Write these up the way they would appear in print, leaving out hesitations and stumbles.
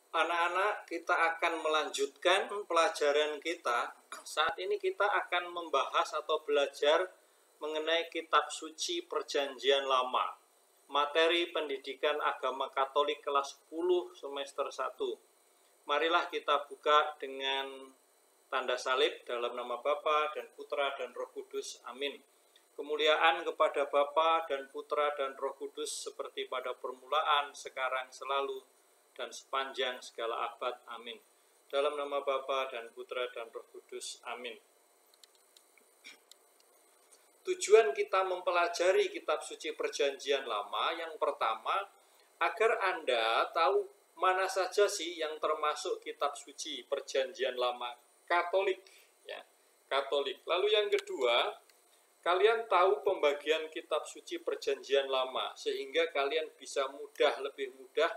Anak-anak, kita akan melanjutkan pelajaran kita. Saat ini kita akan membahas atau belajar mengenai kitab suci Perjanjian Lama. Materi pendidikan agama Katolik kelas 10 semester 1. Marilah kita buka dengan tanda salib dalam nama Bapa dan Putra dan Roh Kudus. Amin. Kemuliaan kepada Bapa dan Putra dan Roh Kudus seperti pada permulaan, sekarang, selalu, dan sepanjang segala abad. Amin. Dalam nama Bapa dan Putra dan Roh Kudus. Amin. Tujuan kita mempelajari kitab suci Perjanjian Lama yang pertama, agar Anda tahu mana saja sih yang termasuk kitab suci Perjanjian Lama Katolik, ya, Katolik. Lalu yang kedua, kalian tahu pembagian kitab suci Perjanjian Lama sehingga kalian bisa lebih mudah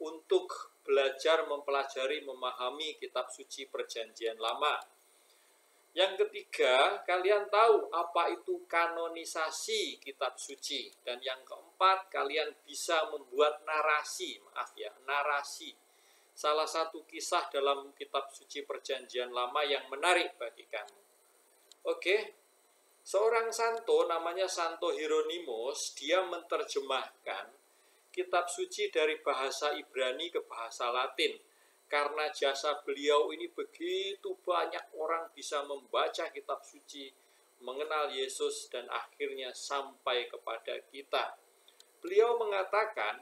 untuk belajar mempelajari memahami kitab suci Perjanjian Lama. Yang ketiga, kalian tahu apa itu kanonisasi kitab suci. Dan yang keempat, kalian bisa membuat narasi, narasi. Salah satu kisah dalam kitab suci Perjanjian Lama yang menarik bagi kamu. Oke, seorang santo namanya Santo Hieronymus, dia menerjemahkan kitab suci dari bahasa Ibrani ke bahasa Latin. Karena jasa beliau ini begitu banyak orang bisa membaca kitab suci, mengenal Yesus, dan akhirnya sampai kepada kita. Beliau mengatakan,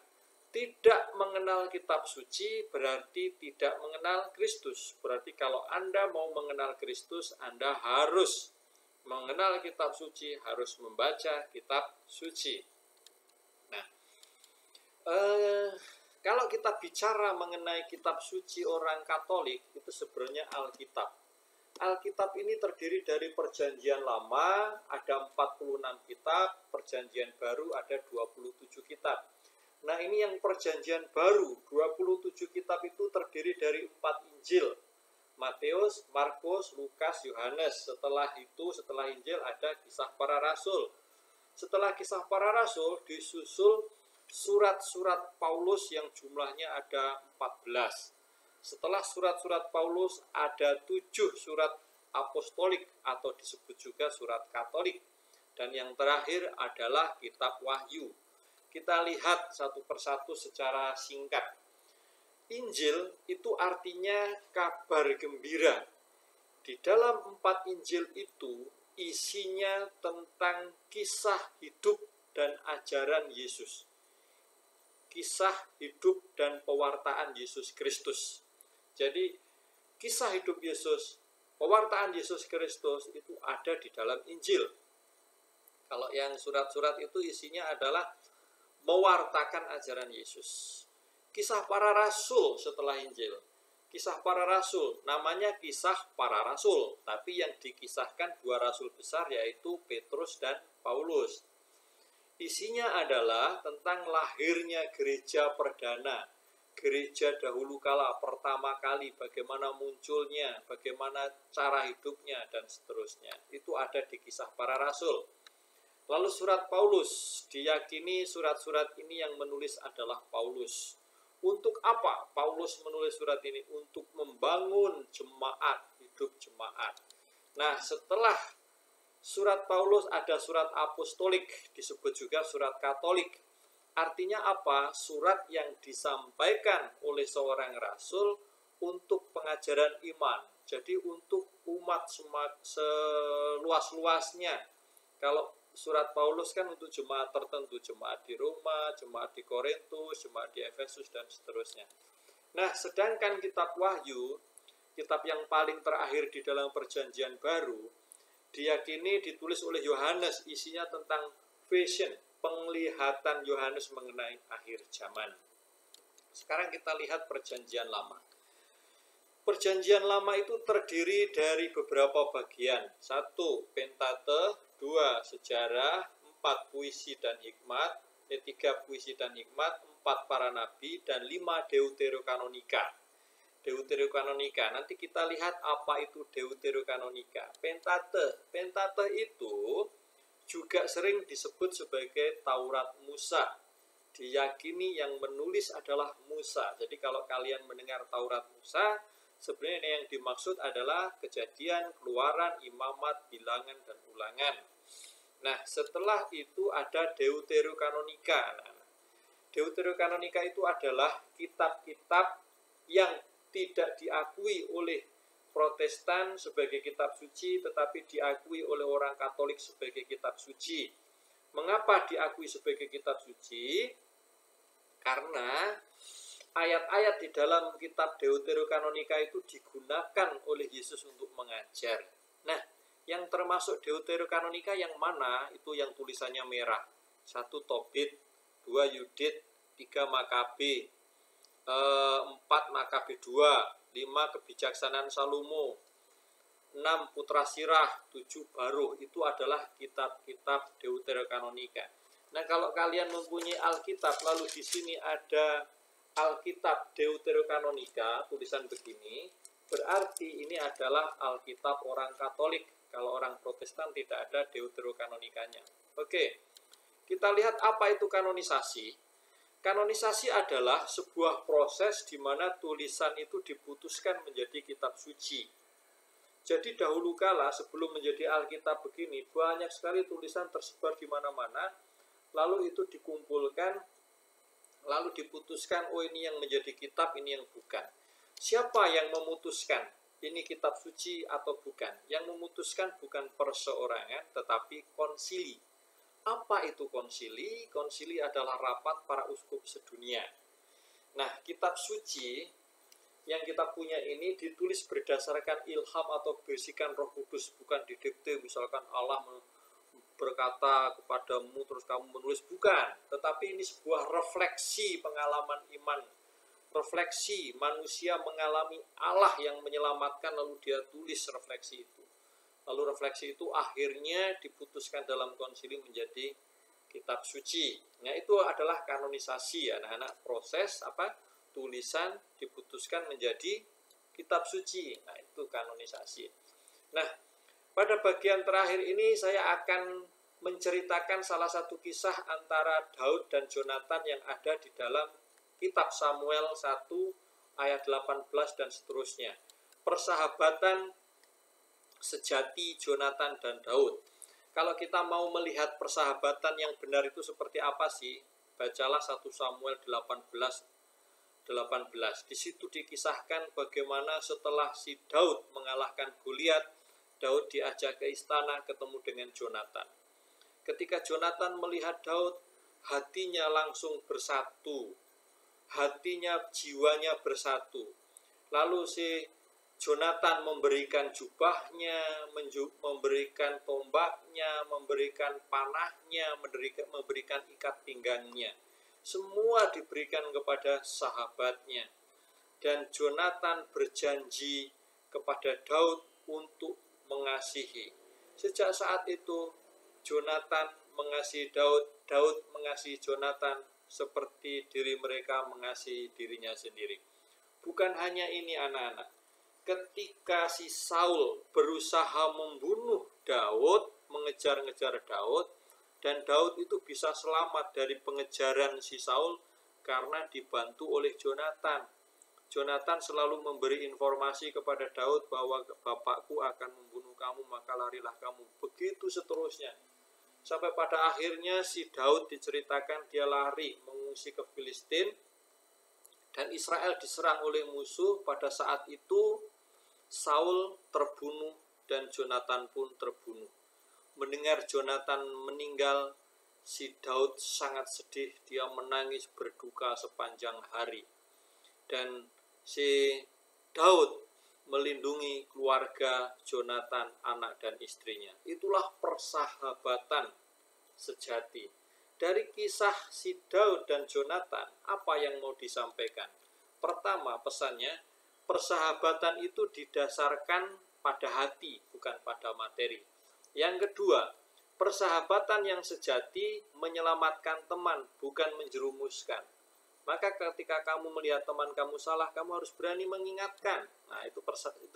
tidak mengenal kitab suci berarti tidak mengenal Kristus. Berarti kalau Anda mau mengenal Kristus, Anda harus mengenal kitab suci, harus membaca kitab suci. Nah, kalau kita bicara mengenai kitab suci orang Katolik, itu sebenarnya Alkitab. Alkitab ini terdiri dari Perjanjian Lama, ada 46 kitab, Perjanjian Baru ada 27 kitab. Nah, ini yang Perjanjian Baru, 27 kitab itu terdiri dari 4 Injil. Matius, Markus, Lukas, Yohanes. Setelah Injil ada Kisah Para Rasul. Setelah Kisah Para Rasul disusul surat-surat Paulus yang jumlahnya ada 14. Setelah surat-surat Paulus ada 7 surat apostolik atau disebut juga surat Katolik. Dan yang terakhir adalah kitab Wahyu. Kita lihat satu persatu secara singkat. Injil itu artinya kabar gembira. Di dalam 4 Injil itu isinya tentang kisah hidup dan ajaran Yesus. Kisah hidup dan pewartaan Yesus Kristus. Jadi kisah hidup Yesus, pewartaan Yesus Kristus itu ada di dalam Injil. Kalau yang surat-surat itu isinya adalah mewartakan ajaran Yesus. Kisah para rasul setelah Injil. Kisah para rasul, namanya kisah para rasul, tapi yang dikisahkan 2 rasul besar yaitu Petrus dan Paulus. Isinya adalah tentang lahirnya gereja perdana, gereja dahulu kala, pertama kali, bagaimana munculnya, bagaimana cara hidupnya, dan seterusnya. Itu ada di kisah para rasul. Lalu surat Paulus, diyakini surat-surat ini yang menulis adalah Paulus. Untuk apa Paulus menulis surat ini? Untuk membangun jemaat, hidup jemaat. Nah, setelah surat Paulus ada surat apostolik, disebut juga surat Katolik. Artinya apa? Surat yang disampaikan oleh seorang rasul untuk pengajaran iman. Jadi untuk umat seluas-luasnya. Kalau surat Paulus kan untuk jemaat tertentu, jemaat di Roma, jemaat di Korintus, jemaat di Efesus, dan seterusnya. Nah, sedangkan kitab Wahyu, kitab yang paling terakhir di dalam Perjanjian Baru, diyakini ditulis oleh Yohanes, isinya tentang vision, penglihatan Yohanes mengenai akhir zaman. Sekarang kita lihat Perjanjian Lama. Perjanjian Lama itu terdiri dari beberapa bagian. 1. Pentateuch, 2. Sejarah, 4. Puisi dan hikmat, 3. Puisi dan hikmat, 4. Para nabi, dan 5. Deuterokanonika. Deuterokanonika. Nanti kita lihat apa itu Deuterokanonika. Pentateuch itu juga sering disebut sebagai Taurat Musa. diyakini yang menulis adalah Musa. Jadi kalau kalian mendengar Taurat Musa, sebenarnya yang dimaksud adalah Kejadian, Keluaran, Imamat, Bilangan, dan Ulangan. Nah, setelah itu ada Deuterokanonika. Deuterokanonika itu adalah kitab-kitab yang tidak diakui oleh Protestan sebagai kitab suci, tetapi diakui oleh orang Katolik sebagai kitab suci. Mengapa diakui sebagai kitab suci? Karena ayat-ayat di dalam kitab Deuterokanonika itu digunakan oleh Yesus untuk mengajar. Nah, yang termasuk Deuterokanonika yang mana? Itu yang tulisannya merah. 1 Tobit, 2 Yudit, 3 Makabe, 4 Makabe 2, 5 Kebijaksanaan Salomo, 6 Putra Sirah, 7 Baruh. Itu adalah kitab-kitab Deuterokanonika. Nah, kalau kalian mempunyai Alkitab, lalu di sini ada Alkitab Deuterokanonika, tulisan begini, berarti ini adalah Alkitab orang Katolik. Kalau orang Protestan tidak ada Deuterokanonikanya. Oke, kita lihat apa itu kanonisasi. Kanonisasi adalah sebuah proses di mana tulisan itu diputuskan menjadi kitab suci. Jadi dahulu kala sebelum menjadi Alkitab begini, banyak sekali tulisan tersebar di mana-mana, lalu itu dikumpulkan, lalu diputuskan, oh ini yang menjadi kitab, ini yang bukan. Siapa yang memutuskan ini kitab suci atau bukan? Yang memutuskan bukan perseorangan, tetapi konsili. Apa itu konsili? Konsili adalah rapat para uskup sedunia. Nah, kitab suci yang kita punya ini ditulis berdasarkan ilham atau bisikan Roh Kudus, bukan didikte. Misalkan Allah berkata kepadamu terus kamu menulis, bukan. Tetapi ini sebuah refleksi pengalaman iman, refleksi manusia mengalami Allah yang menyelamatkan, lalu dia tulis refleksi itu. Lalu refleksi itu akhirnya diputuskan dalam konsili menjadi kitab suci. Nah, itu adalah kanonisasi ya, anak-anak, proses tulisan diputuskan menjadi kitab suci. Nah, itu kanonisasi. Nah, pada bagian terakhir ini saya akan menceritakan salah satu kisah antara Daud dan Jonatan yang ada di dalam kitab Samuel 1 ayat 18 dan seterusnya. Persahabatan sejati Jonatan dan Daud. Kalau kita mau melihat persahabatan yang benar itu seperti apa sih? Bacalah 1 Samuel 18. Di situ dikisahkan bagaimana setelah si Daud mengalahkan Goliat, Daud diajak ke istana ketemu dengan Jonatan. Ketika Jonatan melihat Daud, hatinya langsung bersatu. Hatinya, jiwanya bersatu. Lalu si Jonatan memberikan jubahnya, memberikan tombaknya, memberikan panahnya, memberikan ikat pinggangnya. Semua diberikan kepada sahabatnya. Dan Jonatan berjanji kepada Daud untuk mengasihi. Sejak saat itu, Jonatan mengasihi Daud, Daud mengasihi Jonatan seperti diri mereka mengasihi dirinya sendiri. Bukan hanya ini anak-anak. Ketika si Saul berusaha membunuh Daud, mengejar-ngejar Daud, dan Daud itu bisa selamat dari pengejaran si Saul karena dibantu oleh Jonatan. Jonatan selalu memberi informasi kepada Daud bahwa bapakku akan membunuh kamu, maka larilah kamu. Begitu seterusnya. Sampai pada akhirnya si Daud diceritakan dia lari mengungsi ke Filistin, dan Israel diserang oleh musuh. Pada saat itu Saul terbunuh dan Jonatan pun terbunuh. Mendengar Jonatan meninggal, si Daud sangat sedih, dia menangis berduka sepanjang hari. Dan si Daud melindungi keluarga Jonatan, anak dan istrinya. Itulah persahabatan sejati. Dari kisah si Daud dan Jonatan, apa yang mau disampaikan? Pertama, pesannya, persahabatan itu didasarkan pada hati, bukan pada materi. Yang kedua, persahabatan yang sejati menyelamatkan teman, bukan menjerumuskan. Maka ketika kamu melihat teman kamu salah, kamu harus berani mengingatkan. Nah, itu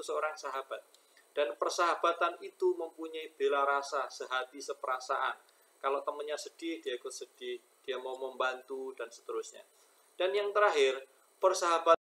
seorang sahabat. Dan persahabatan itu mempunyai bela rasa, sehati, seperasaan. Kalau temannya sedih, dia ikut sedih. dia mau membantu dan seterusnya. Dan yang terakhir, persahabatan